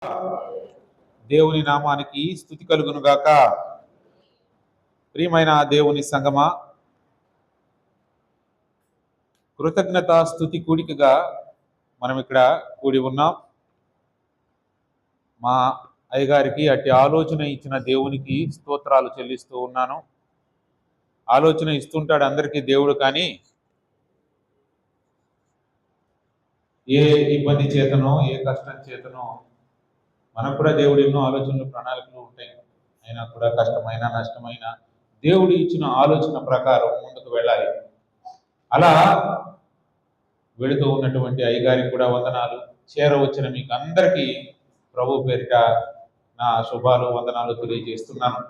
దేవుని నామానికి స్తుతి కలుగును గాక. ప్రియమైన దేవుని సంగమా, కృతజ్ఞత స్తుతి కూడికగా మనం ఇక్కడ కూడి ఉన్నాం. మా అయ్యగారికి అట్టి ఆలోచన ఇచ్చిన దేవునికి స్తోత్రాలు చెల్లిస్తూ ఉన్నాను. ఆలోచన ఇస్తుంటాడు అందరికీ దేవుడు, కానీ ఏ ఇబ్బంది చేతనో ఏ కష్టం చేతనో మనకు కూడా దేవుడు ఎన్నో ఆలోచనలు ప్రణాళికలు ఉంటాయి. అయినా కూడా కష్టమైన నష్టమైన దేవుడు ఇచ్చిన ఆలోచన ప్రకారం ముందుకు వెళ్ళాలి. అలా వెళుతూ ఉన్నటువంటి అయ్యగారికి కూడా వందనాలు. చేరవచ్చిన మీకు అందరికీ ప్రభు పేరిట నా శుభాలు వందనాలు తెలియజేస్తున్నాను.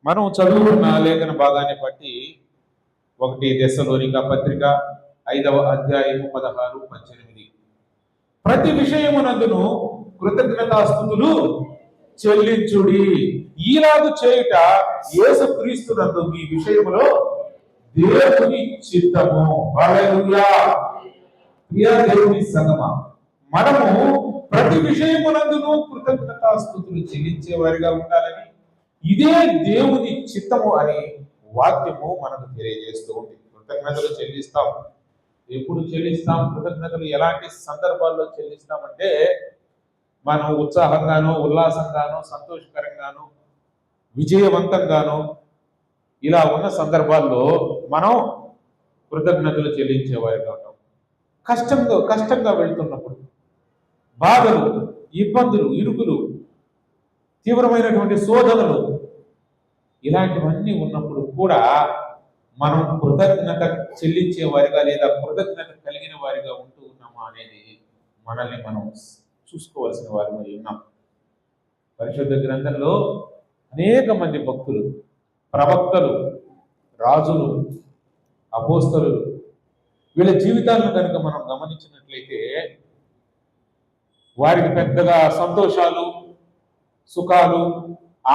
మనం చదువుకున్న లేఖన భాగాన్ని బట్టి 1 దెస్సలోనిక పత్రిక 5వ అధ్యాయము 16, 18 ప్రతి విషయమునందును కృతజ్ఞతాస్తుతులు చెల్లించుడి, ఈలాగు చేయుట యేసుక్రీస్తునందు మీ విషయములో దేవుని చిత్తము. హల్లెలూయా. ప్రియ దేవుని సంగమా, మనము ప్రతి విషయమునందును కృతజ్ఞతాస్తుతులు చెల్లించే వారిగా ఉండాలని, ఇదే దేవుని చిత్తము అని వాక్యము మనకు తెలియజేస్తూ ఉంది. కృతజ్ఞతలు చెల్లిస్తాం. ఎప్పుడు చెల్లిస్తాం? కృతజ్ఞతలు ఎలాంటి సందర్భాల్లో చెల్లిస్తామంటే, మనం ఉత్సాహంగానో ఉల్లాసంగానో సంతోషకరంగానో విజయవంతంగానో ఇలా ఉన్న సందర్భాల్లో మనం కృతజ్ఞతలు చెల్లించేవారిగా ఉంటాం. కష్టంగా వెళ్తున్నప్పుడు, బాధలు, ఇబ్బందులు, ఇరుకులు, తీవ్రమైనటువంటి శోధనలు ఇలాంటివన్నీ ఉన్నప్పుడు కూడా మనం కృతజ్ఞత చెల్లించే వారిగా లేదా కృతజ్ఞత కలిగిన వారిగా ఉంటూ ఉన్నామా అనేది మనల్ని మనం చూసుకోవాల్సిన వారిగా ఉన్నాం. పరిశుద్ధ గ్రంథంలో అనేక మంది భక్తులు, ప్రవక్తలు, రాజులు, అపోస్తలులు, వీళ్ళ జీవితాలను కనుక మనం గమనించినట్లయితే వారికి పెద్దగా సంతోషాలు, సుఖాలు,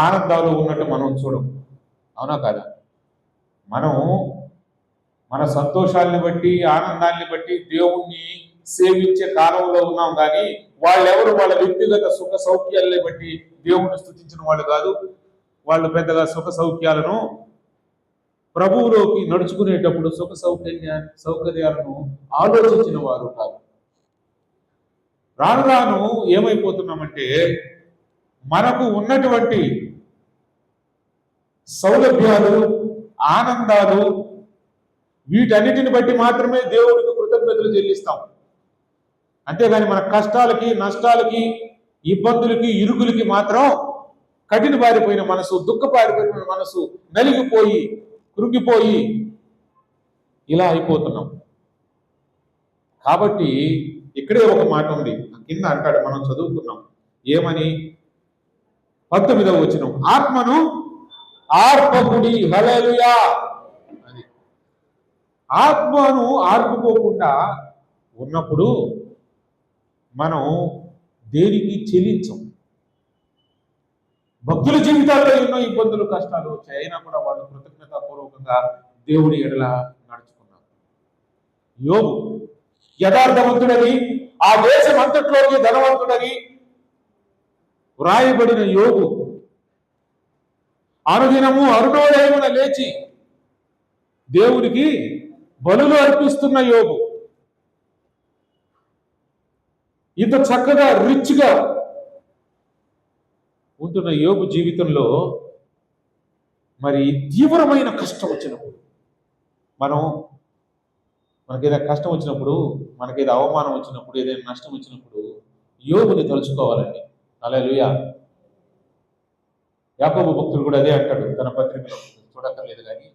ఆనందాలు ఉన్నట్టు మనం చూడం. అవునా కాదా? మనం మన సంతోషాన్ని బట్టి ఆనందాన్ని బట్టి దేవుణ్ణి సేవించే కాలంలో ఉన్నాం, కానీ వాళ్ళెవరు వాళ్ళ వ్యక్తిగత సుఖ సౌఖ్యాలని బట్టి దేవుణ్ణి స్తుతించిన వాళ్ళు కాదు. వాళ్ళు పెద్దగా సుఖ సౌఖ్యాలను, ప్రభువులోకి నడుచుకునేటప్పుడు సుఖ సౌకర్యాలను ఆలోచించిన వారు కాదు. రాను రాను ఏమైపోతున్నామంటే, మనకు ఉన్నటువంటి సౌలభ్యాలు, ఆనందాలు, వీటన్నిటిని బట్టి మాత్రమే దేవుడికి కృతజ్ఞతలు చెల్లిస్తాం. అంతేగాని మన కష్టాలకి, నష్టాలకి, ఇబ్బందులకి, ఇరుకులకి మాత్రం కఠిన పారిపోయిన మనసు, దుఃఖపారిపోయిన మనసు, నలిగిపోయి కృంగిపోయి ఇలా అయిపోతున్నాం. కాబట్టి ఇక్కడే ఒక మాట ఉంది, కింద అంటాడు, మనం చదువుకున్నాం. ఏమని? 19వ వచనం, ఆత్మను ఆర్పకుడి. హల్లెలూయా. అది ఆత్మను ఆర్పుకోకుండా ఉన్నప్పుడు మనం దేనికి చెల్లించం. భక్తుల జీవితాల్లో ఎన్నో ఇబ్బందులు, కష్టాలు వచ్చాయి, అయినా కూడా వాళ్ళు కృతజ్ఞతాపూర్వకంగా దేవుడి ఎడల నడుచుకున్నారు. యోబు యథార్థవంతుడని, ఆ దేశం అంతట్లోకి ధనవంతుడని వ్రాయబడిన యోబు అనుదినము అరుణోదయమున లేచి దేవునికి బలులు అర్పిస్తున్న యోబు, ఇంత చక్కగా రిచ్గా ఉంటున్న యోబు జీవితంలో మరి తీవ్రమైన కష్టం వచ్చినప్పుడు, మనకేదైనా కష్టం వచ్చినప్పుడు, మనకేదో అవమానం వచ్చినప్పుడు, ఏదైనా నష్టం వచ్చినప్పుడు యోబుని తలుచుకోవాలండి. హల్లెలూయా. యాకోబు భక్తుడు కూడా అదే అంటాడు తన పత్రికలో, చూడక్కర్లేదు కానీ.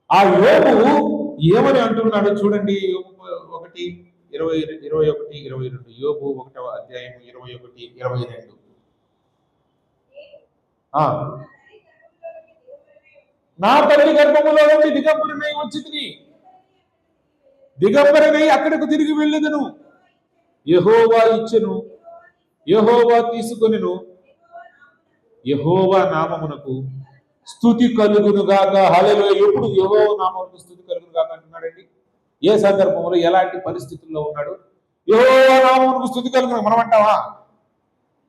ఆ యోబు ఏమని అంటున్నాడు చూడండి. యోబు 1:21-22, యోబు 1వ అధ్యాయం 21-22. నా తల్లి గర్భములో నుండి దిగంబరనై వచ్చితిని, దిగంబరనై అక్కడకు తిరిగి వెళ్ళెదను. యెహోవా ఇచ్చెను, యెహోవా తీసుకొనెను, యెహోవా నామమునకు స్తుతి కలుగును గాక. హల్లెలూయా. ఎప్పుడు యెహోవా నామమునకు స్తుతి కలుగును గాక అంటున్నాడండి? ఏ సందర్భంలో, ఎలాంటి పరిస్థితుల్లో ఉన్నాడు? యెహోవా నామమునకు స్తుతి కలుగును మనం అంటావా?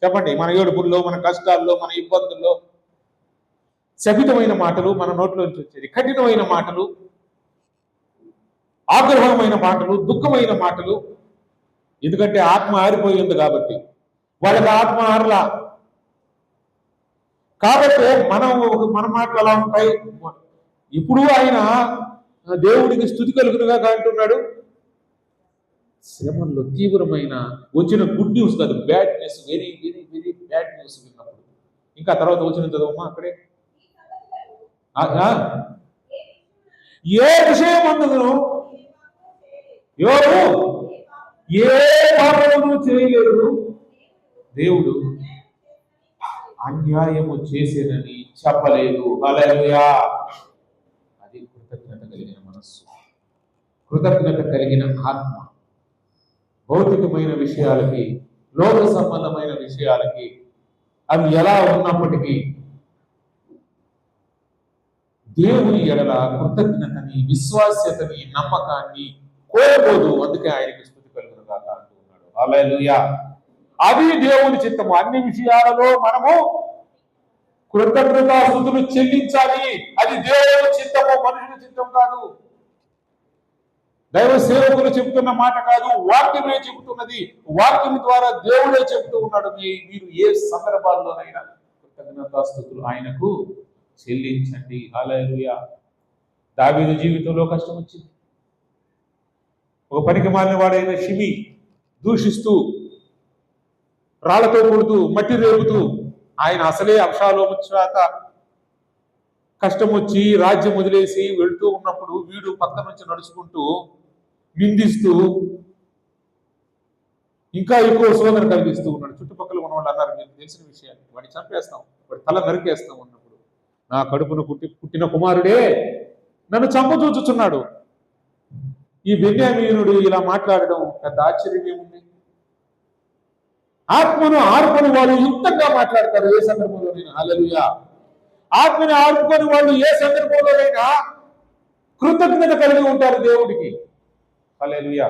చెప్పండి. మన ఏడుపుల్లో, మన కష్టాల్లో, మన ఇబ్బందుల్లో శపితమైన మాటలు మన నోట్లోంచి వచ్చేది, కఠినమైన మాటలు, ఆగ్రహమైన మాటలు, దుఃఖమైన మాటలు. ఎందుకంటే ఆత్మ ఆరిపోయింది కాబట్టి, వాళ్ళకి ఆత్మ ఆరలా కాబట్టి మన మాటలు అలా ఉంటాయి. ఇప్పుడు ఆయన దేవుడికి స్తుతి కలుగునుగా అంటున్నాడు. శ్రమల్లో తీవ్రమైన వచ్చిన గుడ్ న్యూస్ కాదు, bad news, very very very bad news విన్నప్పుడు. ఇంకా తర్వాత వచ్చిన చదవమ్మా అక్కడే. ఏ విషయం అందును ఎవరు ఏ పాపము చేయలేరు, దేవుడు అన్యాయము చేసేనని చెప్పలేదు. హల్లెలూయా. అది కృతజ్ఞత కలిగిన మనస్సు, కృతజ్ఞత కలిగిన ఆత్మ. భౌతికమైన విషయాలకి, లోక సంబంధమైన విషయాలకి అవి ఎలా ఉన్నప్పటికీ దేవుని ఎడల కృతజ్ఞతని, విశ్వాస్యతని, నమ్మకాన్ని కోల్పోదు. అందుకే ఆయనకి స్తుతి కలుగును గాక అంటూ ఉన్నాడు. హల్లెలూయా. అది దేవుని చిత్తము. అన్ని విషయాలలో మనము కృతజ్ఞతాస్తుతులు చెల్లించాలి. అది దేవుని చిత్తము, మనుషుల చిత్తం కాదు. దైవ సేవకులు చెబుతున్న మాట కాదు, వాక్యమే చెబుతున్నది. వాక్యం ద్వారా దేవుడే చెబుతూ ఉన్నాడు. మీరు ఏ సందర్భాల్లోనైనా కృతజ్ఞతాస్తుతులు ఆయనకు చెల్లించండి. హల్లెలూయా. దావీదు జీవితంలో కష్టం వచ్చింది. ఒక పనికి మాలిన వాడైన షిమి దూషిస్తూ, రాళ్లతో కొడుతూ, మట్టి రేపుతూ, ఆయన అసలే అబ్షాలోము చేత కష్టం వచ్చి రాజ్యం వదిలేసి వెళ్తూ ఉన్నప్పుడు వీడు పక్క నుంచి నడుచుకుంటూ నిందిస్తూ ఇంకా ఎక్కువ శోధన కలిగిస్తూ ఉన్నాడు. చుట్టుపక్కల ఉన్న వాళ్ళు అన్నారు, మీకు తెలిసిన విషయాన్ని, వాడిని చంపేస్తాం, వాడి తల నరికేస్తాం అన్నప్పుడు, నా కడుపును పుట్టిన కుమారుడే నన్ను చంపచూచుచున్నాడు. ఈ బెన్యామీనుడు ఇలా మాట్లాడడం పెద్ద ఆశ్చర్యం ఏముంది? ఆత్మను ఆర్పని వాళ్ళు యుక్తంగా మాట్లాడతారు ఏ సందర్భంలోనైనా. హల్లెలూయా. ఆత్మని ఆర్పుకొని వాళ్ళు ఏ సందర్భంలోనైనా కృతజ్ఞత కలిగి ఉంటారు దేవుడికి. హల్లెలూయా.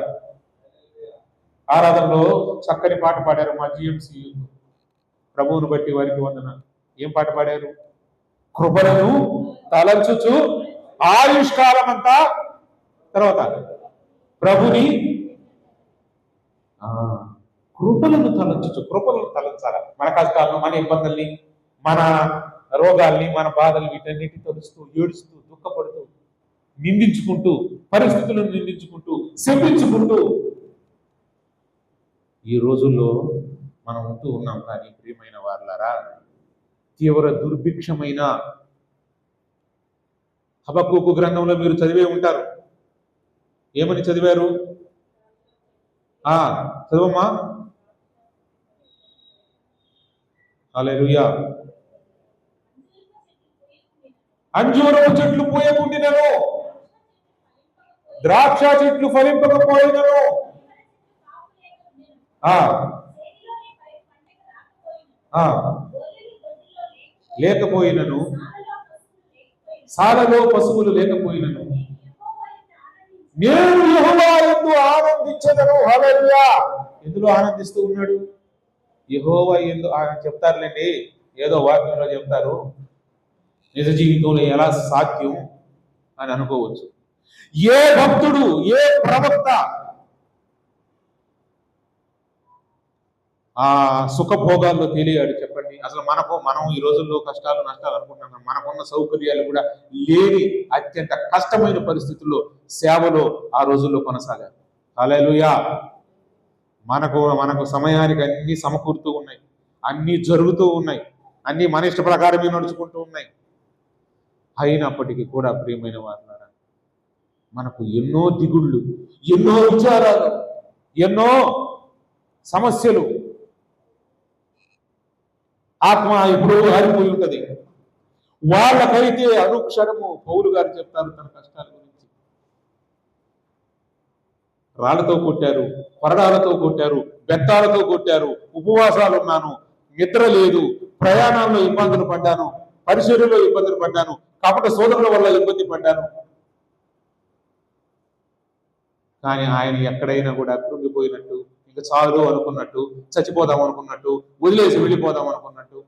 ఆరాధనలో చక్కని పాట పాడారు మా జిఎంసి యూత్. ప్రభువును బట్టి వారికి వందనాలు. ఏం పాట పాడారు? కృపలను తలంచుచు ఆయుష్కాలం అంతా, తర్వాత ప్రభుని కృపలను తలంచుచు. కృపలను తలంచాల. మన కష్టాలను, మన ఇబ్బందుల్ని, మన రోగాల్ని, మన బాధలు, వీటన్నిటి తలుస్తూ, ఏడుస్తూ, దుఃఖపడుతూ, నిందించుకుంటూ, పరిస్థితులను నిందించుకుంటూ, శపించుకుంటూ ఈ రోజుల్లో మనం ఉంటూ ఉన్నాం. కానీ ప్రియమైన వారలారా, తీవ్ర దుర్భిక్షమైన హబక్కూకు గ్రంథంలో మీరు చదివే ఉంటారు. ఏమని చదివారు? చదవమ్మా. హల్లెలూయా. అంజూరపు చెట్లు పూయకుండినను, ద్రాక్ష చెట్లు ఫలింపకపోయినను, లేకపోయినను, సాలలో పశువులు లేకపోయినను, నేను యెహోవా యందు ఆనందించెదను. హల్లెలూయా. ఎందులో ఆనందిస్తూ ఉన్నాడు? యెహోవా యందు. చెప్తారులేండి, ఏదో వాక్యంలో చెప్తారు, నిజ జీవితంలో ఎలా సాధ్యం అని అనుకోవచ్చు. ఏ భక్తుడు, ఏ ప్రవక్త సుఖభోగాల్లో తెలియాడు చెప్పండి? అసలు మనం ఈ రోజుల్లో కష్టాలు నష్టాలు అనుకుంటున్నాం. మనకున్న సౌకర్యాలు కూడా లేని అత్యంత కష్టమైన పరిస్థితుల్లో సేవలో ఆ రోజుల్లో కొనసాగారు. హల్లెలూయా. మనకు సమయానికి అన్ని సమకూరుతూ ఉన్నాయి, అన్ని జరుగుతూ ఉన్నాయి, అన్ని మన ఇష్ట ప్రకారమే నడుచుకుంటూ ఉన్నాయి. అయినప్పటికీ కూడా ప్రియమైన వారులారా, మనకు ఎన్నో దిగుళ్ళు, ఎన్నో విచారాలు, ఎన్నో సమస్యలు. ఆత్మ ఎప్పుడూ ఆరిపోయి ఉంటది. వాళ్ళకైతే అనుక్షణము పౌలు గారు చెప్తారు తన కష్టాల గురించి. రాళ్లతో కొట్టారు, కొరడాలతో కొట్టారు, బెత్తాలతో కొట్టారు, ఉపవాసాలు ఉన్నాను, నిద్ర లేదు, ప్రయాణాల్లో ఇబ్బందులు పడ్డాను, పరిచర్యలో ఇబ్బందులు పడ్డాను, కాబట్టి సోదరుల వల్ల ఇబ్బంది పడ్డాను. కానీ ఆయన ఎక్కడైనా కూడా కృంగిపోయినట్టు, ఇంకా చాలు అనుకున్నట్టు, చచ్చిపోదాం అనుకున్నట్టు, వదిలేసి వెళ్ళిపోదాం అనుకున్నట్టు.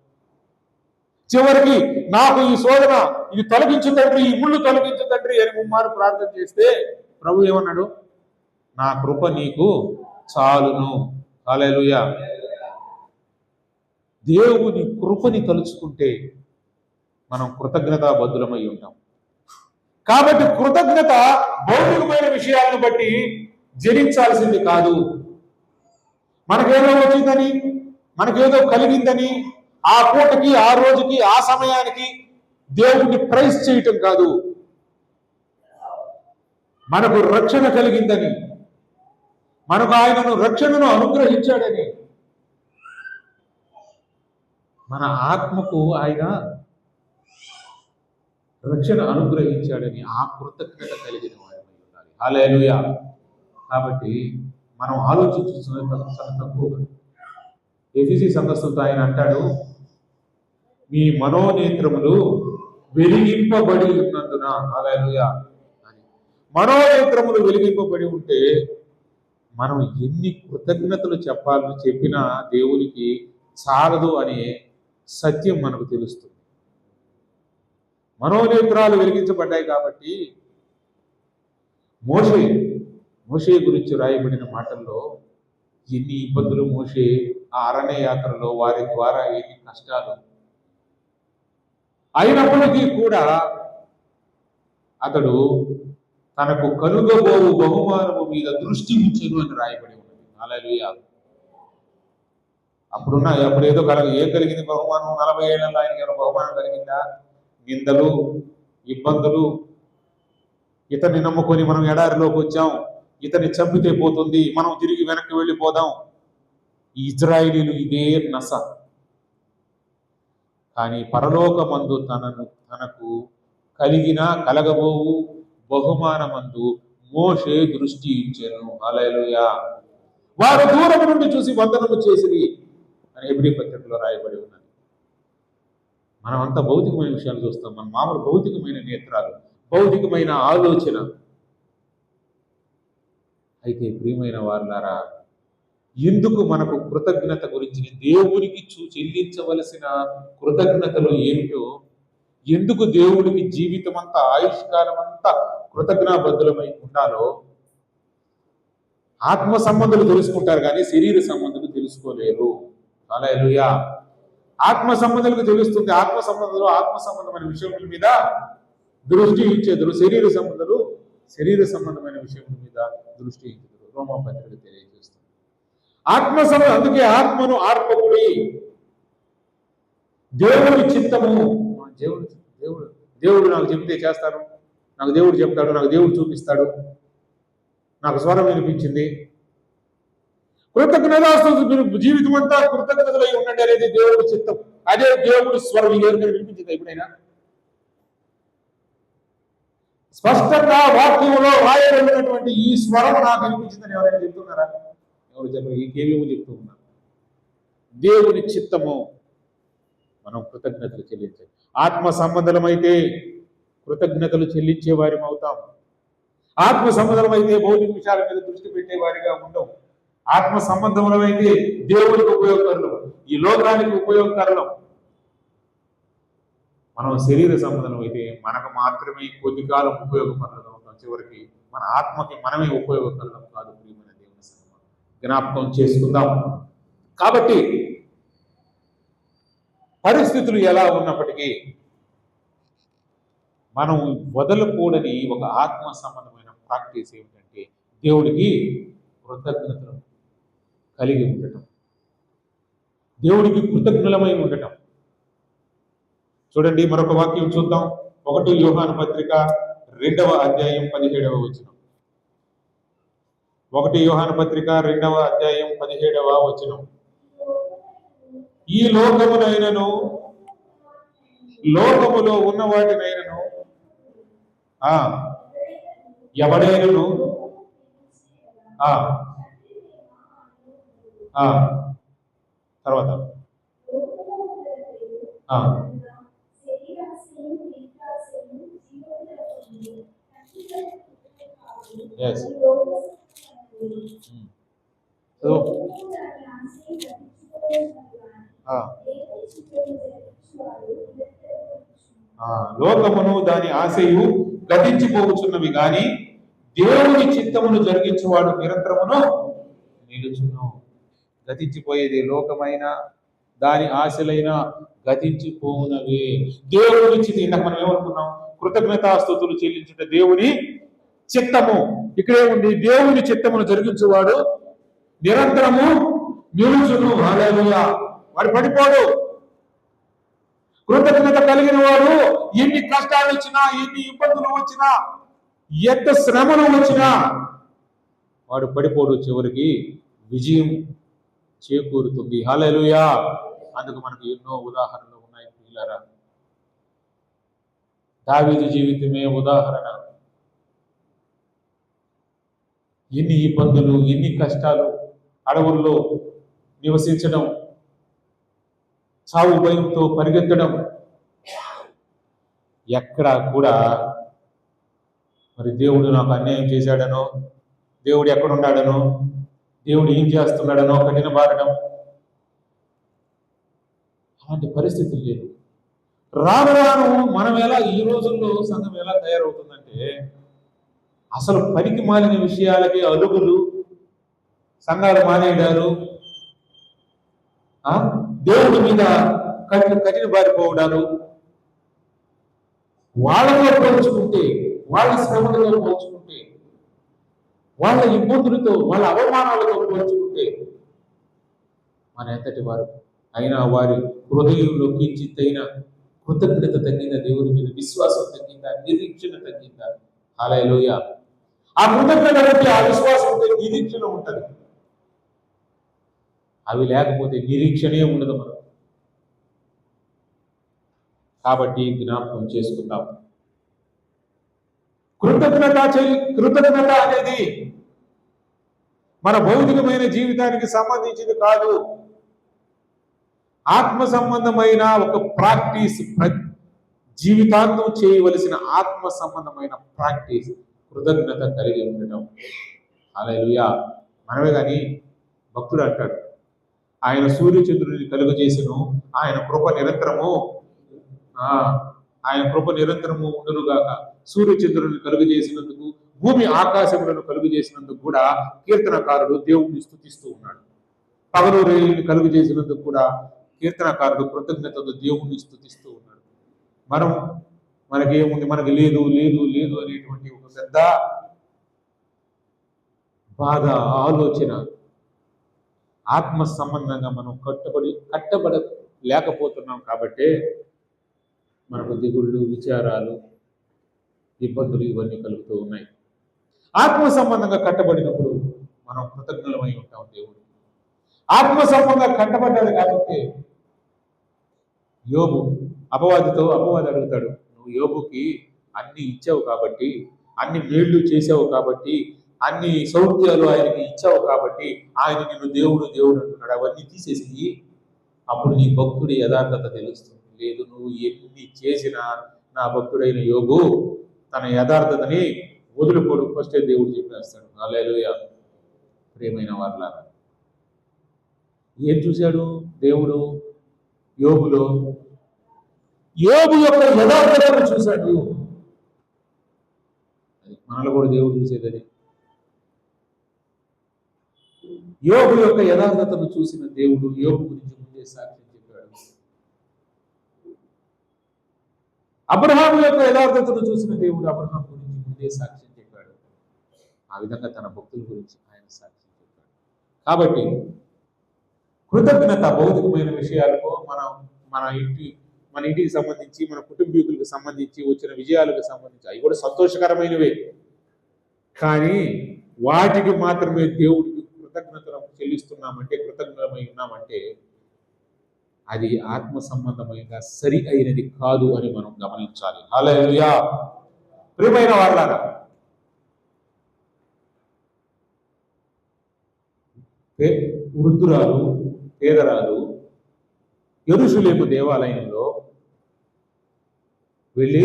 చివరికి నాకు ఈ శోధన ఇది తొలగించు తండ్రి, ఈ ముళ్ళు తొలగించు తండ్రి అని ముమ్మారు ప్రార్థన చేస్తే ప్రభు ఏమన్నాడు? నా కృప నీకు చాలును. హల్లెలూయా. దేవుని కృపని తలుచుకుంటే మనం కృతజ్ఞతాబద్ధులమై ఉంటాం. కాబట్టి కృతజ్ఞత భౌతికమైన విషయాలను బట్టి జరించాల్సింది కాదు. మనకేదో వచ్చిందని, మనకేదో కలిగిందని ఆ పూటకి, ఆ రోజుకి, ఆ సమయానికి దేవుణ్ణి ప్రైజ్ చేయటం కాదు. మనకు రక్షణ కలిగిందని, మనకు ఆయనను రక్షణను అనుగ్రహించాడని, మన ఆత్మకు ఆయన రక్షణ అనుగ్రహించాడని ఆ కృతజ్ఞత కలిగిన వారమై ఉండాలి. హల్లెలూయా. కాబట్టి మనం ఆలోచించుతున్న చాలా తక్కువగా. ఎఫెసీ సంఘస్థులతో ఆయన అంటాడు, మీ మనోనేత్రములు వెలిగింపబడి ఉన్నందున. హల్లెలూయా. అని మనోనేత్రములు వెలిగింపబడి ఉంటే మనం ఎన్ని కృతజ్ఞతలు చెప్పినా దేవునికి చాలదు అనే సత్యం మనకు తెలుస్తుంది. మనోనేత్రాలు వెలిగించబడ్డాయి కాబట్టి మోషే గురించి రాయబడిన మాటల్లో ఎన్ని ఇబ్బందులు, మోషే ఆ అరణ్య యాత్రలో వారి ద్వారా ఎన్ని కష్టాలు అయినప్పటికీ కూడా అతడు తనకు కలుగబోవు బహుమానము మీద దృష్టి ఉంచెను అని రాయబడి ఉన్నది. హల్లెలూయా. అప్పుడు ఏదో ఏం కలిగింది బహుమానం? 40 ఏళ్లలో ఆయనకి బహుమానం కలిగిందా? నిందలు, ఇబ్బందులు. ఇతన్ని నమ్ముకొని మనం ఎడారిలోకి వచ్చాం, ఇతన్ని చంపితే పోతుంది, మనం తిరిగి వెనక్కి వెళ్ళిపోదాం. ఈ ఇజ్రాయేలీలు ఇదే నస. కానీ పరలోకమందు తనకు కలగబోవు బహుమానమందు మోషే దృష్టి ఇచ్చెను. హల్లెలూయా. వారు దూరం నుండి చూసి వందనము చేసిరి అని హెబ్రీ పత్రికలో రాయబడి ఉన్నది. మనం అంతా భౌతికమైన విషయాలు చూస్తాం. మన మామూలు భౌతికమైన నేత్రాలు, భౌతికమైన ఆలోచన. అయితే ప్రియమైన వారులారా, ఎందుకు మనకు కృతజ్ఞత గురించి, దేవునికి చెల్లించవలసిన కృతజ్ఞతలు ఏమిటో, ఎందుకు దేవుడికి జీవితం అంతా, ఆయుష్కాలం అంతా కృతజ్ఞాబద్ధులమై ఉండాలో ఆత్మ సంబంధులు తెలుసుకుంటారు, కానీ శరీర సంబంధులు తెలుసుకోలేరు. హల్లెలూయా. ఆత్మ సంబంధాలకు తెలుస్తుంది. ఆత్మ సంబంధమైన విషయముల మీద దృష్టి ఇచ్చేదురు, శరీర సంబంధమైన విషయముల మీద దృష్టి ఇచ్చేదురు. రోమాపత్రిక తెలియజేస్తుంది. ఆత్మ సంబంధం. అందుకే ఆత్మను ఆర్పకుడి. దేవుడి చిత్తము. దేవుడు నాకు చెప్తే చేస్తాను, నాకు దేవుడు చెప్తాడు, నాకు దేవుడు చూపిస్తాడు, నాకు స్వరం వినిపించింది, కృతజ్ఞతాస్తుతులు జీవితం అంతా కృతజ్ఞతలై ఉండండి అనేది దేవుడి చిత్తం. అదే దేవుడి స్వరం. ఎవరికైనా వినిపించింది ఎప్పుడైనా? స్పష్టంగా వాక్యంలో రాయబడినటువంటి ఈ స్వరం నాకు వినిపించిందని ఎవరైనా చెప్తున్నారా? ఎవరు చెప్పరు. ఇంకేమేమో చెప్తూ ఉన్నారు. దేవుని చిత్తము. మనం కృతజ్ఞతలు చెల్లించాలి. ఆత్మ సంబంధమైతే కృతజ్ఞతలు చెల్లించే వారి అవుతాం. ఆత్మ సంబంధమైతే భౌతిక విషయాల మీద దృష్టి పెట్టే వారిగా ఉండవు. ఆత్మ సంబంధములమైతే దేవునికి ఉపయోగకరులు, ఈ లోకానికి ఉపయోగకరులం. మనం శరీర సంబంధం అయితే మనకు మాత్రమే కొద్ది కాలం ఉపయోగపరులుగా ఉంటాం. చివరికి మన ఆత్మకి మనమే ఉపయోగకరులం కాదు. ప్రియమైన దేవుని సంగమం, జ్ఞాపకం చేసుకుందాం. కాబట్టి పరిస్థితులు ఎలా ఉన్నప్పటికీ మనం వదలకూడని ఒక ఆత్మ సంబంధమైన ప్రాక్టీస్ ఏమిటంటే దేవుడికి కృతజ్ఞతలు కలిగి ఉండటం, దేవుడికి కృతజ్ఞులమై ఉండటం. చూడండి, మరొక వాక్యం చూద్దాం. 1 యోహాను పత్రిక 2వ అధ్యాయం 17వ వచనం. 1 యోహాను పత్రిక 2వ అధ్యాయం 17వ వచనం. ఈ లోకమునైనను లోకములో ఉన్న వాటినైనను ఎవడైనను తర్వాత ఆ, లోకమును దాని ఆశయు గతించిపోవచ్చున్నవి గాని దేవుని చిత్తమును జరిగించేవాడు నిరంతరమును నిలుచును. గతించిపోయేది లోకమైన దాని ఆశలైన గతించిపోవునవి. దేవుని చిత్తం, ఇందాక మనం ఏమనుకున్నాం, కృతజ్ఞతాస్తుతులు చెల్లించుట దేవుని చిత్తము. ఇక్కడే ఉంది, దేవుని చిత్తమును జరిగించేవాడు నిరంతరము నిలుచును. హల్లెలూయా. వాడు పడిపోడు. కృతజ్ఞత కలిగిన వాడు ఎన్ని కష్టాలు వచ్చినా, ఎన్ని ఇబ్బందులు వచ్చినా, ఎంత శ్రమలు వచ్చినా వాడు పడిపోడు. చివరికి విజయం చేకూరుతుంది. హల్లెలూయా. అందుకు మనకు ఎన్నో ఉదాహరణలు ఉన్నాయి ప్రియులారా. దావీదు జీవితమే ఉదాహరణ. ఎన్ని ఇబ్బందులు, ఎన్ని కష్టాలు, అడవుల్లో నివసించడం, చావు భయంతో పరిగెత్తడం, ఎక్కడా కూడా మరి దేవుడు నాకు అన్యాయం చేశాడనో, దేవుడు ఎక్కడున్నాడనో, దేవుడు ఏం చేస్తున్నాడనో కఠిన బారడం, అలాంటి పరిస్థితి లేదు. రాను రాను మనం ఎలా, ఈ రోజుల్లో సంఘం ఎలా తయారవుతుందంటే, అసలు పనికి మాలిన విషయాలకి అలుగులు, సంఘాలు మానేయడాలు, దేవుడి మీద కఠిన బారిపోవడాలు, వాళ్ళతో పోల్చుకుంటే, వాళ్ళ శ్రమలతో పోల్చుకుంటే, వాళ్ళ ఇబ్బందులతో, వాళ్ళ అవమానాలతో పోల్చుకుంటే మన ఎంతటి వారు అయినా వారి హృదయంలో కించిత్తైన కృతజ్ఞత తగ్గిందా? దేవుని మీద విశ్వాసం తగ్గిందా? నిరీక్షణ తగ్గిందా? హల్లెలూయా. ఆ కృతజ్ఞత బట్టి, ఆ విశ్వాసం ఉంటే నిరీక్షణ ఉంటుంది. అవి లేకపోతే నిరీక్షణే ఉండదు మనం. కాబట్టి జ్ఞాపకం చేసుకుందాం. కృతజ్ఞత అనేది మన భౌతికమైన జీవితానికి సంబంధించింది కాదు. ఆత్మ సంబంధమైన ఒక ప్రాక్టీస్, జీవితాంతం చేయవలసిన ఆత్మ సంబంధమైన ప్రాక్టీస్ కృతజ్ఞత కలిగి ఉండటం. హల్లెలూయా. మనమే కానీ భక్తుడు అంటాడు, ఆయన సూర్యచంద్రుని కలుగజేసెను, ఆయన కృప నిరంతరము ఉండునుగాక. సూర్యచంద్రుని కలుగజేసినందుకు, భూమి ఆకాశములను కలుగజేసినందుకు కూడా కీర్తనకారుడు దేవుడిని స్తుతిస్తూ ఉన్నాడు. పగలు రేయుని కలుగజేసినందుకు కూడా కీర్తనకారుడు కృతజ్ఞతతో దేవుణ్ణి స్తుతిస్తూ ఉన్నాడు. మనకేముంది, మనకి లేదు లేదు లేదు అనేటువంటి ఒక పెద్ద బాధ, ఆలోచన, ఆత్మ సంబంధంగా మనం కట్టబడలేకపోతున్నాం. కాబట్టే మనకు దిగుళ్ళు, విచారాలు, ఇబ్బందులు ఇవన్నీ కలుగుతూ ఉన్నాయి. ఆత్మ సంబంధంగా కట్టబడినప్పుడు మనం కృతజ్ఞులమై ఉంటాం దేవుడు. ఆత్మ సంబంధంగా కట్టబడ్డాడు కాబట్టి యోబు అపవాది అడుగుతాడు, నువ్వు యోబుకి అన్ని ఇచ్చావు కాబట్టి, అన్ని మేళ్లు చేసావు కాబట్టి, అన్ని సౌఖ్యాలు ఆయనకి ఇచ్చావు కాబట్టి ఆయన నిన్ను దేవుడు దేవుడు అంటున్నాడు. అవన్నీ తీసేసి అప్పుడు నీ భక్తుడి యథార్థత తెలుస్తుంది. లేదు, నువ్వు ఎన్ని చేసినా నా భక్తుడైన యోబు తన యథార్థతని వదులుకోడు. ఫస్టే దేవుడు చెప్పేస్తాడు. హల్లెలూయా. ప్రియమైన వారలారా, ఏం చూశాడు దేవుడు యోబులో? యోబు యొక్క యథార్థతను చూశాడు. మనలో కూడా దేవుడు చూసేదని. యోబు యొక్క యథార్థతను చూసిన దేవుడు యోబు గురించి ముందే సాక్ష్యం చెప్పాడు. అబ్రహాము యొక్క యథార్థతను చూసిన దేవుడు అబ్రహాం గురించి ముందే సాక్ష్యం చెప్పాడు. ఆ విధంగా తన భక్తుల గురించి ఆయన సాక్ష్యం చెప్పాడు. కాబట్టి కృతజ్ఞత భౌతికమైన విషయాలకు, మన ఇంటికి సంబంధించి, మన కుటుంబీకులకు సంబంధించి వచ్చిన విజయాలకు సంబంధించి అవి కూడా సంతోషకరమైనవే. కానీ వాటికి మాత్రమే దేవుడికి కృతజ్ఞతలు చెల్లిస్తున్నామంటే, కృతజ్ఞతమై ఉన్నామంటే అది ఆత్మ సంబంధమైన సరి అయినది కాదు అని మనం గమనించాలి. హల్లెలూయా. ప్రియమైన వారలారా, వృద్ధురాలు, పేదరాలు యెరూషలేము దేవాలయంలో వెళ్ళి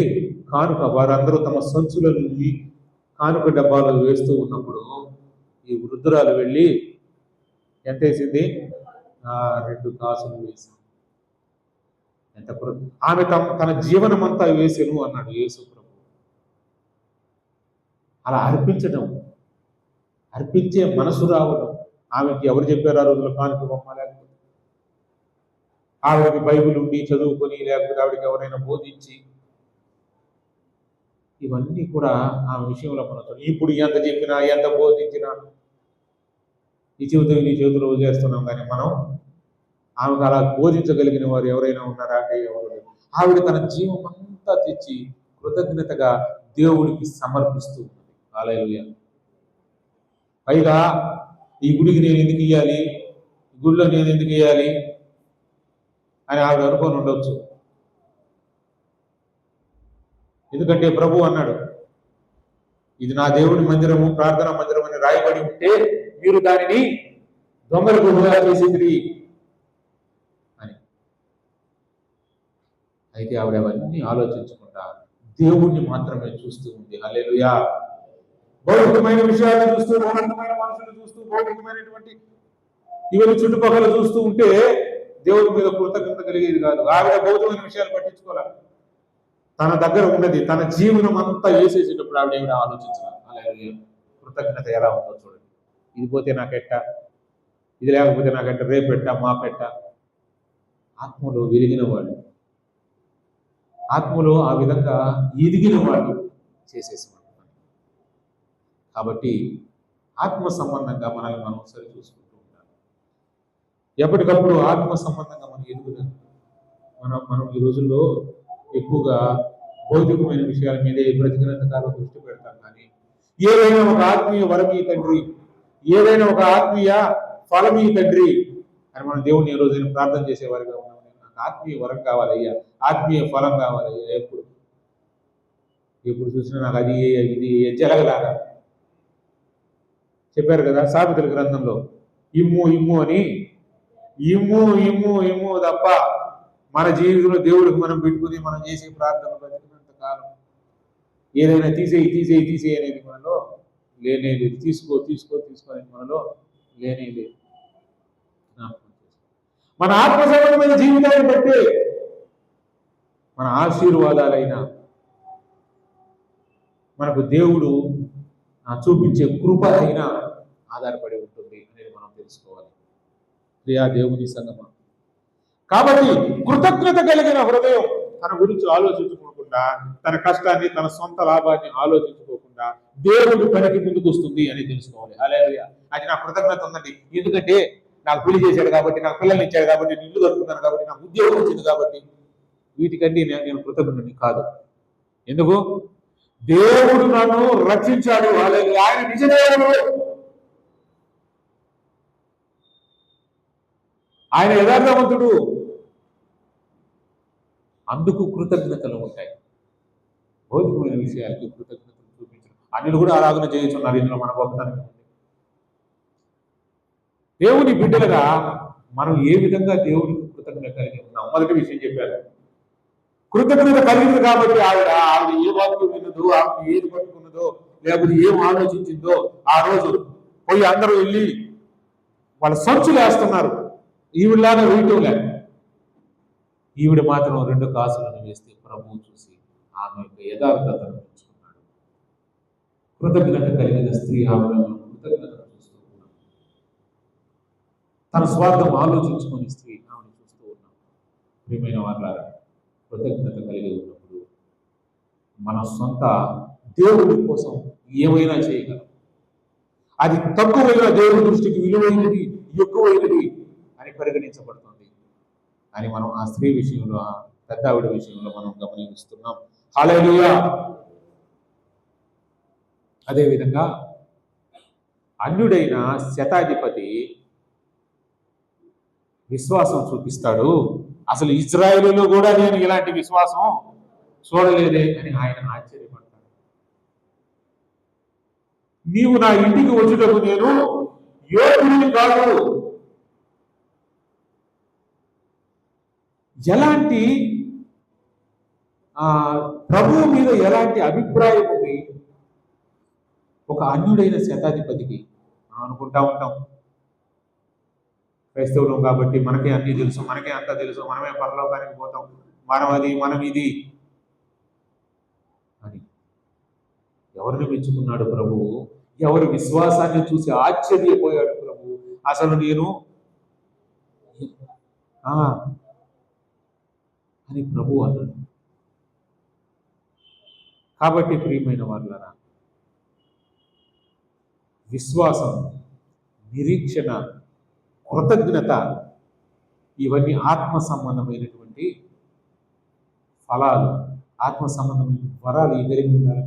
కానుక, వారందరూ తమ సంచులను కానుక డబ్బాలో వేస్తూ ఉన్నప్పుడు ఈ వృద్ధురాలు వెళ్ళి ఎంత వేసింది? 2 కాసులు వేసి ఎంత ఆమె తన జీవనం అంతా వేసెను అన్నాడు యేసు ప్రభు. అలా అర్పించే మనసు రావడం. ఆమెకి ఎవరు చెప్పారు ఆ రోజుల్లో కానుక బొమ్మ? లేకపోతే ఆవిడకి బైబిల్ ఉండి చదువుకొని, లేకపోతే ఆవిడకి ఎవరైనా బోధించి, ఇవన్నీ కూడా ఆమె విషయంలో మనం ఇప్పుడు ఎంత చెప్పినా ఎంత బోధించినా ఈ చేతిలో వదిలేస్తున్నాం. కానీ మనం ఆమెకు అలా బోధించగలిగిన వారు ఎవరైనా ఉన్నారా అంటే ఎవరు లేరు. ఆవిడ తన జీవం అంతా తెచ్చి కృతజ్ఞతగా దేవుడికి సమర్పిస్తూ ఉంది. హల్లెలూయా. పైగా ఈ గుడికి నేను ఎందుకు ఇవ్వాలి, గుడిలో నేను ఎందుకు ఇవ్వాలి అని ఆవిడ అనుకొని ఉండవచ్చు. ఎందుకంటే ప్రభు అన్నాడు, ఇది నా దేవుడి మందిరము, ప్రార్థనా మందిరం అని రాయబడి ఉంటే మీరు దానిని దొంగలకు వృధా చేసింది అని. అయితే ఆవిడ అవన్నీ ఆలోచించకుండా దేవుణ్ణి మాత్రమే చూస్తూ ఉంది. హల్లెలూయా. భౌతికమైన విషయాలు చూస్తూ, భౌతికమైన మనుషులు చూస్తూ, భౌతికమైనటువంటి ఇవన్నీ చుట్టుపక్కల చూస్తూ ఉంటే దేవుడి మీద కృతజ్ఞత కలిగేది కాదు. ఆవిడ భౌతికమైన విషయాలు పట్టించుకోవాలి. తన దగ్గర ఉన్నది, తన జీవనం అంతా వేసేసేటప్పుడు ఆవిడ ఆలోచించాలి. హల్లెలూయా. కృతజ్ఞత ఎలా ఉందో చూడండి. ఇది పోతే నాకెట్ట, ఇది లేకపోతే నాకెట్ట, రేపెట్ట మా పెట్ట. ఆత్మలో వెలిగిన వాడు, ఆత్మలో ఆ విధంగా ఎదిగిన వాడు చేసేసేవాడు. కాబట్టి ఆత్మ సంబంధంగా మనల్ని మనం సరి చూసుకుంటూ ఉండాలి. ఎప్పటికప్పుడు ఆత్మ సంబంధంగా మనం ఎదుగుదాం. మనం ఈ రోజుల్లో ఎక్కువగా భౌతికమైన విషయాల మీదే బ్రతికినంత కాలం దృష్టి పెడతాం. కానీ ఏదైనా ఒక ఆత్మీయ వరమీ తండ్రి, ఏదైనా ఒక ఆత్మీయ ఫలమీ తండ్రి అని మనం దేవుడిని ఏ రోజైనా ప్రార్థన చేసేవారిగా ఉన్నాం. నాకు ఆత్మీయ వరం కావాలయ్యా, ఆత్మీయ ఫలం కావాలయ్యా. ఎప్పుడు చూసినా నాకు అది ఇది జరగలాగా చెప్పారు కదా సామెతల గ్రంథంలో, ఇమ్ము అని ఇమ్ము తప్ప మన జీవితంలో దేవుడికి మనం పెట్టుకుని మనం చేసే ప్రార్థన బతికినంత కాలం ఏదైనా తీసేయి అనేది మనలో లేనే లేదు. తీసుకో అనేది మనలో లేనే లేదు. మన ఆత్మ సంబంధమైన జీవితాన్ని బట్టి మన ఆశీర్వాదాలైన మనకు దేవుడు చూపించే కృప అయినా ఆధారపడి ఉంటుంది అనేది మనం తెలుసుకోవాలి. ప్రియా దేవుని సంగమా, కాబట్టి కృతజ్ఞత కలిగిన హృదయం తన గురించి ఆలోచించుకోకుండా, తన కష్టాన్ని, తన సొంత లాభాన్ని ఆలోచించుకోకుండా దేవుడి పనికి ముందుకు వస్తుంది అని తెలుసుకోవాలి. హల్లెలూయా. అది నా కృతజ్ఞత ఉందండి, ఎందుకంటే నాకు పెళ్లి చేశాడు కాబట్టి, నాకు పిల్లల్ని ఇచ్చాడు కాబట్టి, నేను ఇల్లు కట్టుకున్నాను కాబట్టి, నాకు ఉద్యోగం వచ్చింది కాబట్టి, వీటికంటే నేను కృతజ్ఞుడిని కాదు. ఎందుకు? దేవుడు నన్ను రక్షించాడు. హల్లెలూయా. ఆయన నిజదేవుడు, ఆయన యథార్థవంతుడు. అందుకు కృతజ్ఞతలు ఉంటాయి. భౌతికమైన విషయాలకి కృతజ్ఞతలు చూపించడం, అన్నిలు కూడా అలాగనే చేయించున్నారు. ఇందులో మన గొప్పతనం ఉంది. దేవుని బిడ్డలుగా మనం ఏ విధంగా దేవుడికి కృతజ్ఞత కలిగి ఉన్నాం. మొదటి విషయం చెప్పారు, కృతజ్ఞత కలిగింది కాబట్టి ఆవిడ ఏ వాక్యం విన్నదో, ఆవిడ ఏది పట్టుకున్నదో, లేకపోతే ఏం ఆలోచించిందో ఆ రోజు పోయి అందరూ వెళ్ళి వాళ్ళ సంచులు వేస్తున్నారు. ఈవిడలాగా వేయటం లేదు. ఈవిడ మాత్రం 2 కాసులను వేస్తే ప్రభువు చూసి ఆమె యొక్క యథార్థతను పెంచుకున్నాడు. కృతజ్ఞత కలిగిన స్త్రీ ఆమె కృతజ్ఞతను చూస్తూ ఉన్నాం. తన స్వార్థం ఆలోచించుకుని స్త్రీ ఆమెను చూస్తూ ఉన్నాం. ప్రియమైన వాళ్ళారా, కృతజ్ఞత కలిగి ఉన్నప్పుడు మన సొంత దేవుడి కోసం ఏమైనా చేయగలం. అది తక్కువైన దేవుడి దృష్టికి విలువైనది, ఎక్కువైనది అని పరిగణించబడుతుంది అని మనం ఆ స్త్రీ విషయంలో, ఆ పెద్ద ఆవిడ విషయంలో మనం గమనిస్తున్నాం. హల్లెలూయా. అదేవిధంగా అన్యుడైన శతాధిపతి విశ్వాసం చూపిస్తాడు. అసలు ఇజ్రాయేలులో కూడా నేను ఇలాంటి విశ్వాసం చూడలేదే అని ఆయన ఆశ్చర్యపడతాడు. నీవు నా ఇంటికి వచ్చేటప్పుడు నేను యోధుడిని కాదు. ఎలాంటి ప్రభువు మీద ఎలాంటి అభిప్రాయం ఉంది ఒక అన్యుడైన శతాధిపతికి? మనం అనుకుంటా ఉంటాం, క్రైస్తవులం కాబట్టి మనకే అన్నీ తెలుసు, మనకే అంతా తెలుసు, మనమే పరలోకానికి పోతాం, మనం ఇది అని ఎవరిని మెచ్చుకున్నాడు ప్రభువు? ఎవరి విశ్వాసాన్ని చూసి ఆశ్చర్యపోయాడు ప్రభువు. అసలు నేను అని ప్రభు అన్నాడు. కాబట్టి ప్రియమైన వాళ్ళరా, విశ్వాసం, నిరీక్షణ, కృతజ్ఞత ఇవన్నీ ఆత్మ సంబంధమైనటువంటి ఫలాలు, ఆత్మ సంబంధమైన వరాలు ఈ కలిగి ఉండాలి.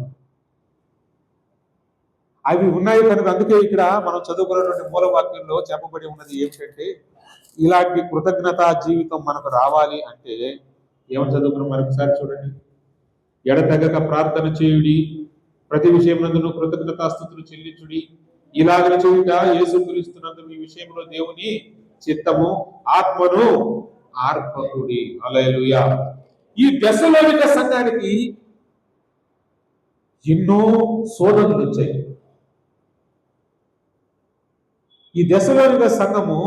అవి ఉన్నాయి కనుక అందుకే ఇక్కడ మనం చదువుకున్నటువంటి మూలవాక్యంలో చెప్పబడి ఉన్నది ఏమిటంటే, ఇలాంటి కృతజ్ఞతా జీవితం మనకు రావాలి అంటే ఏమని చదువుకున్నాం మరొకసారి చూడండి. ఎడతెగక ప్రార్థన చేయుడి, ప్రతి విషయమునందును కృతజ్ఞతాస్తుతులు చెల్లించుడి, ఇలాగ చేయుట యేసుక్రీస్తునందు మీ విషయంలో దేవుని చిత్తము, ఆత్మను ఆర్పకుడి. హల్లెలూయా. ఈ దశలోనిక సంఘానికి ఎన్నో శోధనలు వచ్చాయి. ఈ దశలోనిక సంఘము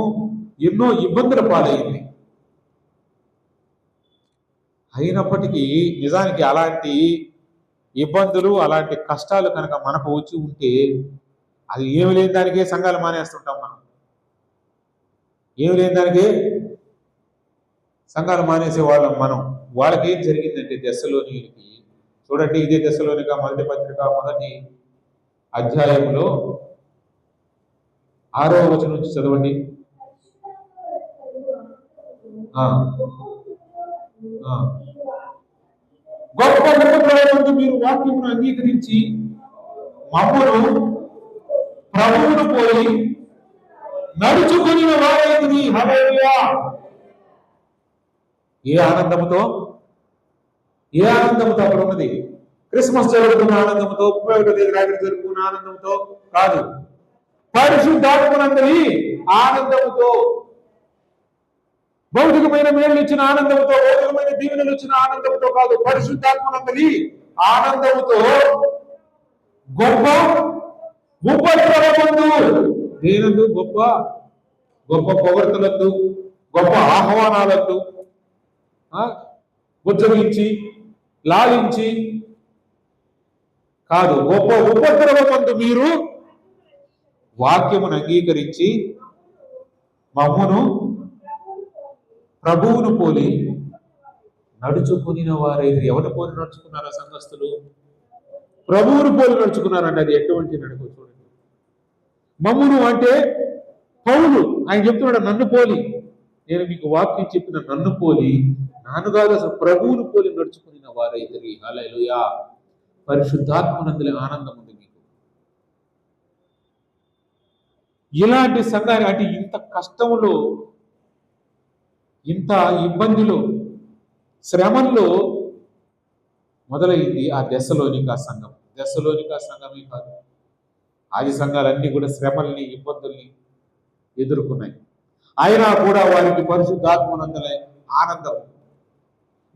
ఎన్నో ఇబ్బందుల పాలైంది. అయినప్పటికీ నిజానికి అలాంటి ఇబ్బందులు, అలాంటి కష్టాలు కనుక మనకు వచ్చి ఉంటే అది ఏమి లేని దానికే సంఘాలు మానేస్తుంటాం. మనం ఏమి లేని దానికే సంఘాలు మానేసే మనం వాళ్ళకి ఏం జరిగిందంటే దశలోనికి చూడండి. ఇదే దశలోనిక మొదటి పత్రిక 1వ అధ్యాయంలో 6వ వచనం నుంచి చదవండి. గొప్ప ఉపద్రవం మీరు వాక్యమును అంగీకరించి మమ్మను ప్రభువును పోయి నడుచుకుని వారైంది. హల్లెలూయా. ఏ ఆనందముతో అక్కడ ఉన్నది? క్రిస్మస్ జరుగుతున్న ఆనందంతో, 31వ తేదీ రాత్రి జరుగుతున్న ఆనందంతో కాదు, పరిశుద్ధాత్మనందరి ఆనందముతో, భౌతికమైన మేలు ఇచ్చిన ఆనందంతో, భౌతికమైన దీవెనలు ఇచ్చిన ఆనందంతో కాదు, పరిశుద్ధాత్మనందరి ఆనందముతో గొప్ప ఉపద్రవమందు, దేనందు? గొప్ప పొగడ్తలందు, గొప్ప ఆహ్వానాలందు ఉజ్జగించి లాలించి కాదు, గొప్ప ఉపద్రవమందు మీరు వాక్యమును అంగీకరించి మమ్మును ప్రభువును పోలి నడుచుకుని వారైతే. ఎవరిని పోలి నడుచుకున్నారా సంఘస్థులు? ప్రభువును పోలి నడుచుకున్నారంటే అది ఎటువంటి నడుక చూడండి. మమ్మును అంటే పౌలు ఆయన చెప్తున్నాడు, నన్ను పోలి, నేను మీకు వాక్యం చెప్పిన నన్ను పోలి, నాను కాదు అసలు ప్రభువును పోలి నడుచుకుని వారైతే. హల్లెలూయా. పరిశుద్ధాత్మనందుల ఆనందం ఉంది మీకు. ఇలాంటి సంఘాన్ని అంటే ఇంత కష్టంలో, ఇంత ఇబ్బందిలో, శ్రమంలో మొదలైంది ఆ దశలోనిక సంఘం. దశలోనిక సంఘమే కాదు, ఆది సంఘాలన్నీ కూడా శ్రమల్ని, ఇబ్బందుల్ని ఎదుర్కొన్నాయి. అయినా కూడా వారికి పరిశుద్ధాత్మనందుల ఆనందం,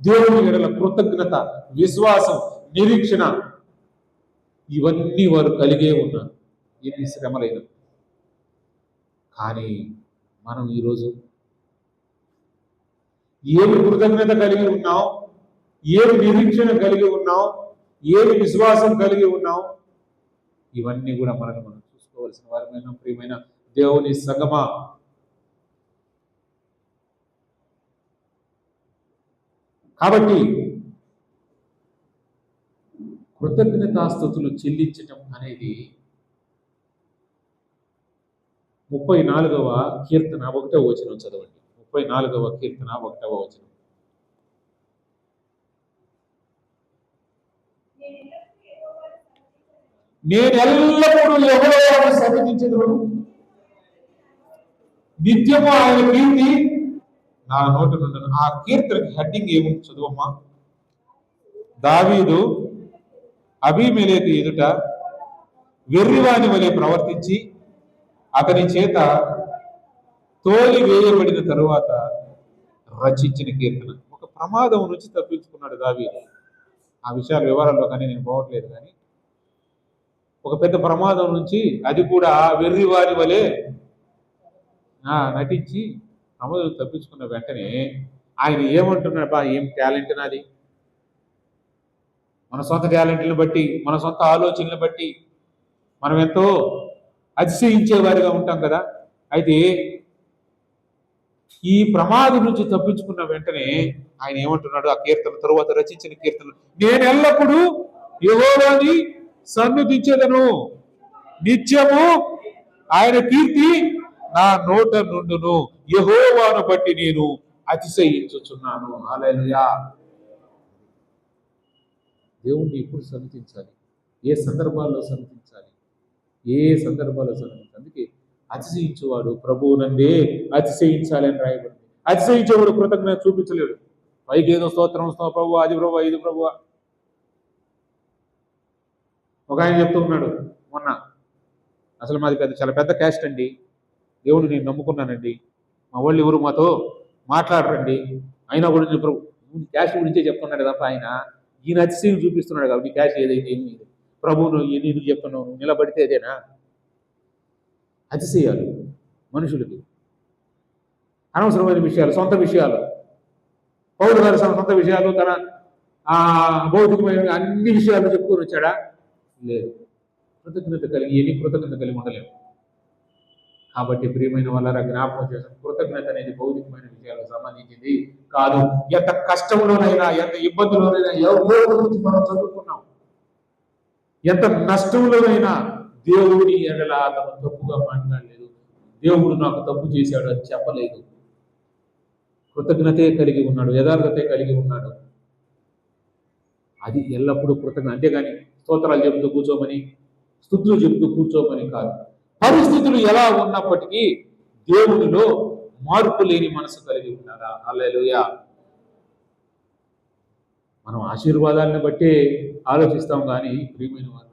దేవుని ఎడల కృతజ్ఞత, విశ్వాసం, నిరీక్షణ ఇవన్నీ వారు కలిగే ఉన్నారు ఎన్ని శ్రమలైన. కానీ మనం ఈరోజు ఏమి కృతజ్ఞత కలిగి ఉన్నాం, ఏమి నిరీక్షణ కలిగి ఉన్నాం, ఏమి విశ్వాసం కలిగి ఉన్నాం, ఇవన్నీ కూడా మనం చూసుకోవాల్సిన వారమైన ప్రియమైన దేవుని సంగమా. కాబట్టి కృతజ్ఞతాస్తుతులు చెల్లించటం అనేది 34వ కీర్తన 1వ వచనం చదవండి. 34వ కీర్తన 1వ వచనం. నేను ఎల్లప్పుడూ యెహోవాను సన్నిధించెదను, నిత్యము ఆయన కీర్తి నా నోటి నుండి. ఆ కీర్తనకి హెడ్డింగ్ ఏముంది చదువమ్మా. దావీదు అబీమెలెకు ఎదుట వెర్రివాని వలె ప్రవర్తించి అతని చేత తోలి వేయబడిన తరువాత రచించిన కీర్తన. ఒక ప్రమాదం నుంచి తప్పించుకున్నాడు దావీదు. ఆ విషయాల వివరాల్లో కానీ నేను పోవట్లేదు, కానీ ఒక పెద్ద ప్రమాదం నుంచి, అది కూడా వెర్రివాని వలె నటించి ప్రమాదం తప్పించుకున్న వెంటనే ఆయన ఏమంటున్నాడు, బా ఏం టాలెంట్ నాది, మన సొంత టాలెంట్లను బట్టి, మన సొంత ఆలోచనలను బట్టి మనం ఎంతో అతిశయించేవారిగా ఉంటాం కదా. అయితే ఈ ప్రమాదం నుంచి తప్పించుకున్న వెంటనే ఆయన ఏమంటున్నాడు, ఆ కీర్తన తరువాత రచించిన కీర్తన, నేను ఎల్లప్పుడూ యెహోవాని సన్నుతించెదను, నిత్యము ఆయన కీర్తి నా నోట నుండును, యెహోవాను బట్టి నేను అతిశయించుచున్నాను. హల్లెలూయా. దేవుణ్ణి ఎప్పుడు సన్నుతించాలి, ఏ సందర్భాల్లో సన్నుతించాలి, ఏ సందర్భాల్లో సన్నుతించాలి. అందుకే అతిశయించేవాడు ప్రభువు నందే అతిశయించాలని రాయబడింది. అతిశయించేవాడు కృతజ్ఞత చూపించలేడు. పైకి ఏదో స్తోత్రం ప్రభు, అది ప్రభు, ఇది ప్రభు. ఒక ఆయన చెప్తూ ఉన్నాడు మొన్న, అసలు మాది చాలా పెద్ద క్యాస్ట్ అండి, దేవుడు నేను నమ్ముకున్నానండి, మా వాళ్ళు ఎవరు మాతో మాట్లాడరండి, అయినా కూడా నేను ప్రభు క్యాస్ట్ గురించే చెప్తున్నాడు తప్ప ఆయన ఈయన అతిశయం చూపిస్తున్నాడు కాబట్టి క్యాస్ట్ ఏదైతే ఏమి ప్రభువును ఎందుకు చెప్తున్నావు, నువ్వు నిలబడితే అదేనా? అతిశయాలు మనుషులకి, అనవసరమైన విషయాలు, సొంత విషయాలు. పౌలు గారు సొంత విషయాలు, తన భౌతికమైన అన్ని విషయాలు చెప్పుకొని వచ్చాడా? లేదు. కృతజ్ఞత కలిగి ఎన్ని కృతజ్ఞత కలిగి ఉండలేము. కాబట్టి ప్రియమైన వాళ్ళ జ్ఞాపకం చేసిన కృతజ్ఞత అనేది భౌతికమైన విషయాలకు సంబంధించింది కాదు. ఎంత కష్టంలోనైనా, ఎంత ఇబ్బందుల్లోనైనా, ఎవరి గురించి మనం చదువుకున్నాం, ఎంత నష్టంలోనైనా దేవుడి ఎడల అతను తప్పుగా మాట్లాడలేదు, దేవుడు నాకు తప్పు చేశాడు అని చెప్పలేదు. కృతజ్ఞతే కలిగి ఉన్నాడు, యథార్థతే కలిగి ఉన్నాడు. అది ఎల్లప్పుడూ కృతజ్ఞత. అంతేగాని స్తోత్రాలు చెబుతూ కూర్చోమని, స్తుతులు చెబుతూ కూర్చోమని కాదు. పరిస్థితులు ఎలా ఉన్నప్పటికీ దేవునిలో మార్పు లేని మనసు కలిగి ఉన్నారా? హల్లెలూయా. మనం ఆశీర్వాదాలను బట్టే ఆలోచిస్తాం కానీ ప్రియమైన వాళ్ళ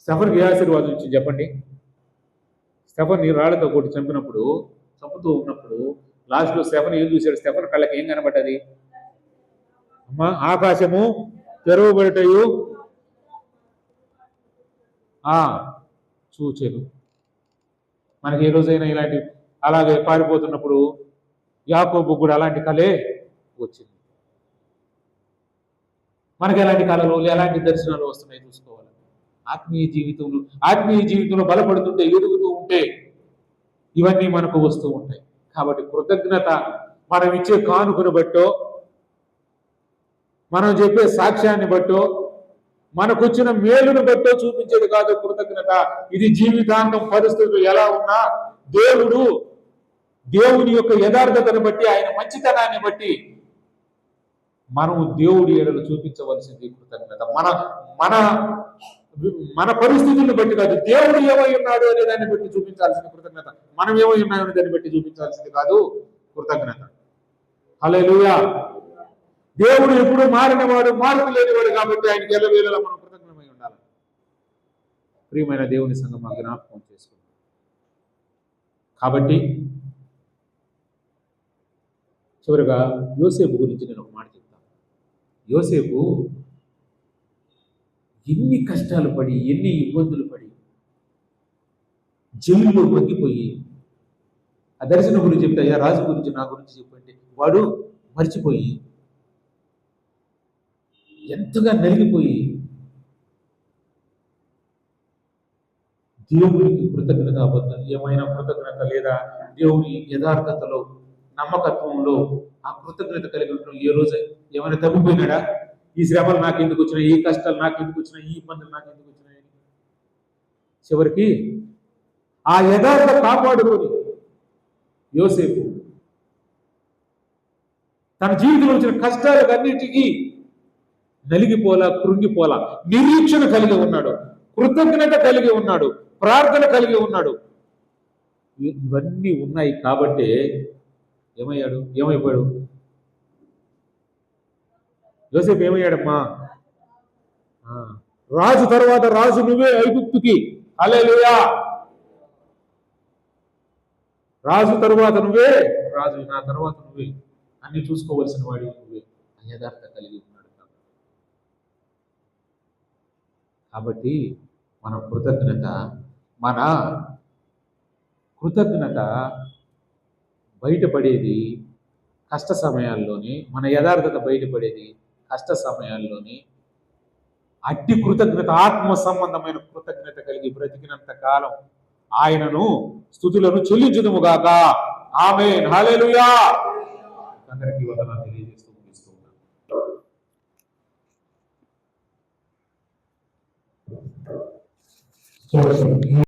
స్టెఫన్కి ఏ ఆశీర్వాదం ఇచ్చింది చెప్పండి? స్టెఫన్ రాళ్లతో కొట్టి చంపుతూ ఉన్నప్పుడు లాస్ట్లో స్టెఫన్ ఏం చూశాడు? స్టెఫన్ కళ్ళకి ఏం కనబడ్డది? అమ్మా, ఆకాశము తెరవబడటయు చూచెను. మనకి ఏ రోజైనా ఇలాంటి అలాగే పారిపోతున్నప్పుడు యాకోబు కూడా అలాంటి కళే వచ్చింది. మనకి ఎలాంటి కళలు, ఎలాంటి దర్శనాలు వస్తున్నాయి చూసుకోవాలి. ఆత్మీయ జీవితంలో బలపడుతుంటే, ఎదుగుతూ ఉంటే ఇవన్నీ మనకు వస్తూ ఉంటాయి. కాబట్టి కృతజ్ఞత మనం ఇచ్చే కానుకను బట్టో, మనం చెప్పే సాక్ష్యాన్ని బట్టో, మనకొచ్చిన మేలును బట్టో చూపించేది కాదు కృతజ్ఞత. ఇది జీవితాంతం పరిస్థితులు ఎలా ఉన్నా దేవుని యొక్క యథార్థతను బట్టి, ఆయన మంచితనాన్ని బట్టి మనం దేవుడి ఎడలు చూపించవలసింది కృతజ్ఞత. మన పరిస్థితులను బట్టి కాదు, దేవుడు ఏమై ఉన్నాడు అనే దాన్ని బట్టి చూపించాల్సింది కృతజ్ఞత. మనం ఏమై ఉన్నాయో అనే దాన్ని బట్టి చూపించాల్సింది కాదు కృతజ్ఞత. హల్లెలూయా. దేవుడు ఎప్పుడు మారినవాడు, మార్పు లేనివాడు కాబట్టి ఆయనకి ఎల్లవేళలా మనం కృతజ్ఞమై ఉండాలి. ప్రియమైన దేవుని సంఘం జ్ఞాపకం చేసుకుంటాం. కాబట్టి చివరిగా యోసేపు గురించి నేను ఒక మాట చెప్తాను. యోసేపు ఎన్ని కష్టాలు పడి, ఎన్ని ఇబ్బందులు పడి, జైల్లో మగ్గిపోయి, ఆ దర్శనం గురించి చెప్తే, అయ్యా రాజు గురించి నా గురించి చెప్పండి, వాడు మర్చిపోయి ఎంతగా నలిగిపోయి దేవునికి కృతజ్ఞత ఏమైనా కృతజ్ఞత లేదా దేవుని యథార్థతలో, నమ్మకత్వంలో ఆ కృతజ్ఞత కలిగి ఉండడం ఏ రోజు ఏమైనా తగ్గిపోయినాడా? ఈ శ్రమలు నాకు ఎందుకు వచ్చినాయి, ఈ కష్టాలు నాకు ఎందుకు వచ్చినాయి, ఈ ఇబ్బందులు నాకు ఎందుకు వచ్చినాయి? చివరికి ఆ యథార్థ కాపాడుకొని యోసేపు తన జీవితంలో వచ్చిన కష్టాలన్నిటికీ నలిగిపోలా, కృంగిపోలా, నిరీక్షణ కలిగి ఉన్నాడు, కృతజ్ఞత కలిగి ఉన్నాడు, ప్రార్థన కలిగి ఉన్నాడు. ఇవన్నీ ఉన్నాయి కాబట్టే ఏమైపోయాడు యోసేపు? ఏమయ్యాడమ్మా? రాజు తర్వాత రాజు నువ్వే ఐగుప్తుకి. హల్లెలూయా. రాజు తరువాత నువ్వే రాజు, నా తర్వాత నువ్వే, అన్ని చూసుకోవలసిన వాడి నువ్వే. యథార్థ కలిగి ఉన్నాడు. కాబట్టి మన కృతజ్ఞత, మన కృతజ్ఞత బయటపడేది కష్ట సమయాల్లోని, మన యథార్థత బయటపడేది కష్ట సమయాల్లోని. అట్టి కృతజ్ఞత, ఆత్మ సంబంధమైన కృతజ్ఞత కలిగి బ్రతికినంత కాలం ఆయనను స్తుతులను చెల్లించుదుముగాక. ఆమేన్, హల్లెలూయా. అందరికీ వందనాలు తెలియజేస్తూ ముగిస్తూ ఉన్నాను.